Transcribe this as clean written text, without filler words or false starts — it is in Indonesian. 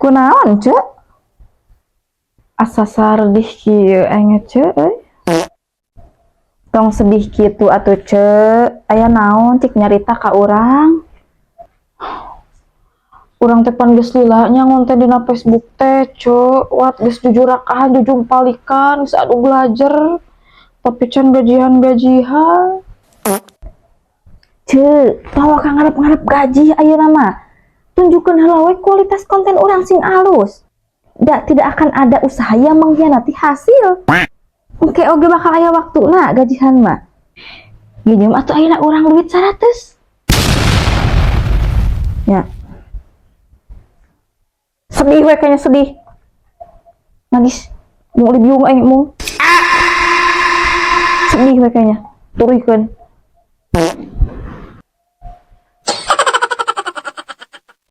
kunaon cek asa sardih kieu enget cek tong sedih gitu atuh cek aya naon cik nyarita ka urang urang teh pan geus lila nyangon teh dina Facebook teh cek wat geus jujur rakahan jujung palikan geus adu belajar tapi can gajihan cek tawa ka ngarep-ngarep gaji ayeuna mah tunjukkeun heula we kualitas konten urang sing alus tidak akan ada usaha yang mengkhianati hasil oke oge bakal aya waktuna gajihan mah gini atuh ayeuna urang duit 100 ya sedih we kayaknya sedih nangis mau dibiung aing mau sedih we kayaknya turihkeun